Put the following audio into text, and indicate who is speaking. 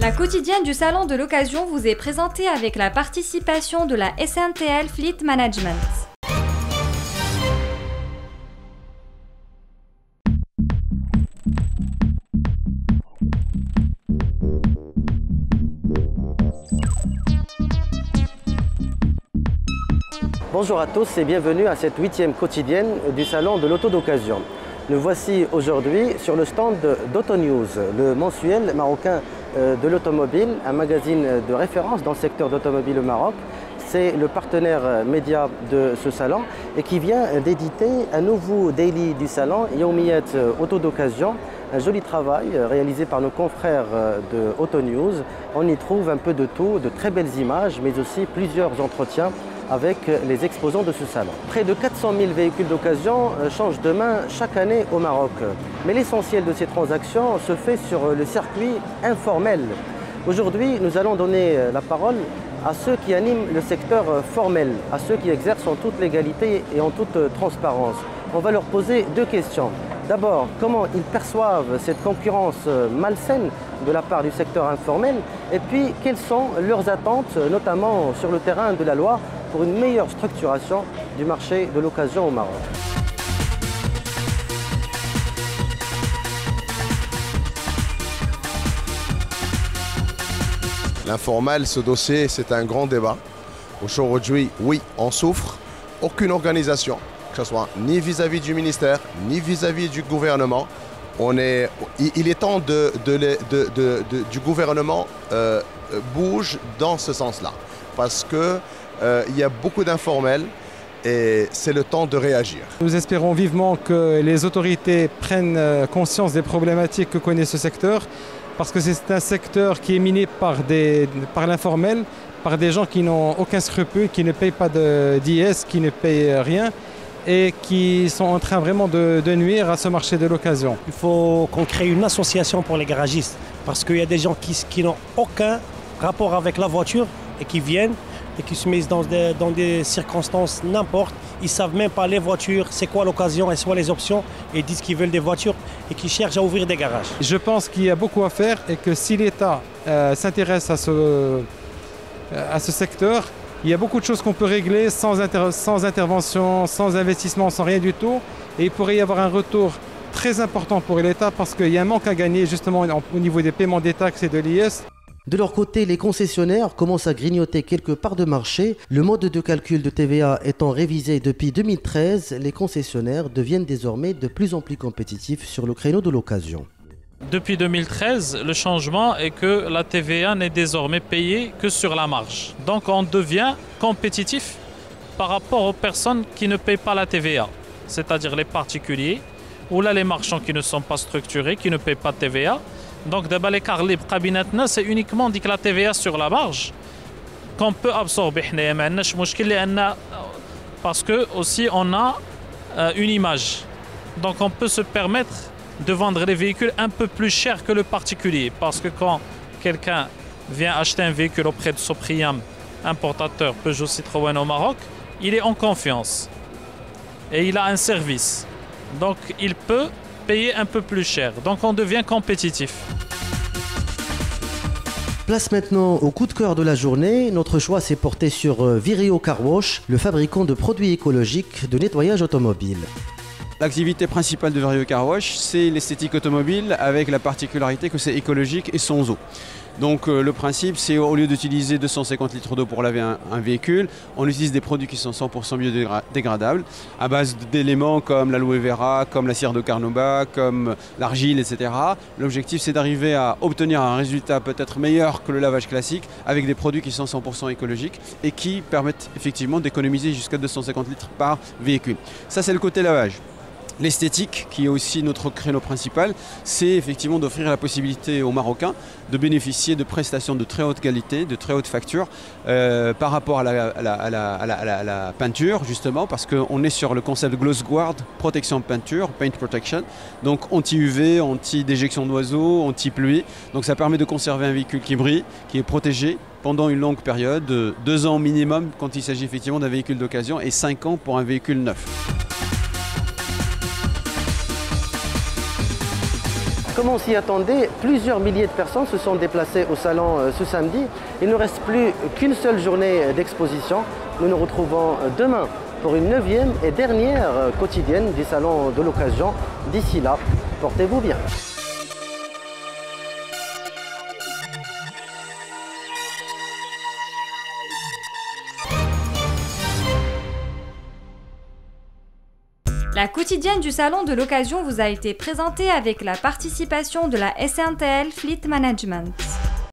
Speaker 1: La quotidienne du Salon de l'Occasion vous est présentée avec la participation de la SNTL Fleet Management.
Speaker 2: Bonjour à tous et bienvenue à cette 8e quotidienne du Salon de l'Auto d'Occasion. Nous voici aujourd'hui sur le stand d'Autonews, le mensuel marocain de l'automobile, un magazine de référence dans le secteur d'automobile au Maroc. C'est le partenaire média de ce salon et qui vient d'éditer un nouveau daily du salon, Yawmiyat Auto d'Occasion. Un joli travail réalisé par nos confrères de Autonews. On y trouve un peu de tout, de très belles images, mais aussi plusieurs entretiens avec les exposants de ce salon. Près de 400 000 véhicules d'occasion changent de main chaque année au Maroc. Mais l'essentiel de ces transactions se fait sur le circuit informel. Aujourd'hui, nous allons donner la parole à ceux qui animent le secteur formel, à ceux qui exercent en toute légalité et en toute transparence. On va leur poser deux questions. D'abord, comment ils perçoivent cette concurrence malsaine de la part du secteur informel? Et puis, quelles sont leurs attentes, notamment sur le terrain de la loi, pour une meilleure structuration du marché de l'occasion au Maroc?
Speaker 3: L'informel, ce dossier, c'est un grand débat. Aujourd'hui, oui, on souffre. Aucune organisation, que ce soit ni vis-à-vis du ministère, ni vis-à-vis du gouvernement. Il est temps du gouvernement bouge dans ce sens-là. Parce qu'il y a beaucoup d'informels et c'est le temps de réagir.
Speaker 4: Nous espérons vivement que les autorités prennent conscience des problématiques que connaît ce secteur, parce que c'est un secteur qui est miné par l'informel, par des gens qui n'ont aucun scrupule, qui ne payent pas d'IS, qui ne payent rien et qui sont en train vraiment de nuire à ce marché de l'occasion.
Speaker 5: Il faut qu'on crée une association pour les garagistes, parce qu'il y a des gens qui n'ont aucun rapport avec la voiture et qui viennent et qui se mettent dans des circonstances n'importe. Ils ne savent même pas les voitures, c'est quoi l'occasion et c'est quoi les options, et ils disent qu'ils veulent des voitures et qu'ils cherchent à ouvrir des garages.
Speaker 4: Je pense qu'il y a beaucoup à faire et que si l'État s'intéresse à ce secteur, il y a beaucoup de choses qu'on peut régler sans intervention, sans investissement, sans rien du tout. Et il pourrait y avoir un retour très important pour l'État parce qu'il y a un manque à gagner justement au niveau des paiements des taxes et de l'IS.
Speaker 2: De leur côté, les concessionnaires commencent à grignoter quelques parts de marché. Le mode de calcul de TVA étant révisé depuis 2013, les concessionnaires deviennent désormais de plus en plus compétitifs sur le créneau de l'occasion.
Speaker 6: Depuis 2013, le changement est que la TVA n'est désormais payée que sur la marge. Donc on devient compétitif par rapport aux personnes qui ne payent pas la TVA, c'est-à-dire les particuliers ou là les marchands qui ne sont pas structurés, qui ne payent pas de TVA. Donc d'abord l'écart libre cabinetna, c'est uniquement dit que la TVA sur la marge qu'on peut absorber. Parce que aussi on a une image. Donc on peut se permettre de vendre les véhicules un peu plus cher que le particulier. Parce que quand quelqu'un vient acheter un véhicule auprès de Sopriam, importateur Peugeot Citroën au Maroc, il est en confiance. Et il a un service. Donc il peut payer un peu plus cher. Donc on devient compétitif.
Speaker 2: Place maintenant au coup de cœur de la journée. Notre choix s'est porté sur Vireo Car Wash, le fabricant de produits écologiques de nettoyage automobile.
Speaker 7: L'activité principale de Vireo Car Wash, c'est l'esthétique automobile avec la particularité que c'est écologique et sans eau. Donc le principe, c'est au lieu d'utiliser 250 litres d'eau pour laver un véhicule, on utilise des produits qui sont 100% biodégradables à base d'éléments comme l'aloe vera, comme la cire de carnauba, comme l'argile, etc. L'objectif, c'est d'arriver à obtenir un résultat peut-être meilleur que le lavage classique avec des produits qui sont 100% écologiques et qui permettent effectivement d'économiser jusqu'à 250 litres par véhicule. Ça, c'est le côté lavage. L'esthétique, qui est aussi notre créneau principal, c'est effectivement d'offrir la possibilité aux Marocains de bénéficier de prestations de très haute qualité, de très haute facture par rapport à la peinture, justement, parce qu'on est sur le concept Gloss Guard, protection de peinture, Paint Protection, donc anti-UV, anti-déjection d'oiseaux, anti-pluie. Donc ça permet de conserver un véhicule qui brille, qui est protégé pendant une longue période, 2 ans minimum quand il s'agit effectivement d'un véhicule d'occasion et 5 ans pour un véhicule neuf.
Speaker 2: Comme on s'y attendait, plusieurs milliers de personnes se sont déplacées au salon ce samedi. Il ne reste plus qu'une seule journée d'exposition. Nous nous retrouvons demain pour une 9e et dernière quotidienne du salon de l'occasion. D'ici là, portez-vous bien.
Speaker 1: La quotidienne du salon de l'occasion vous a été présentée avec la participation de la SNTL Fleet Management.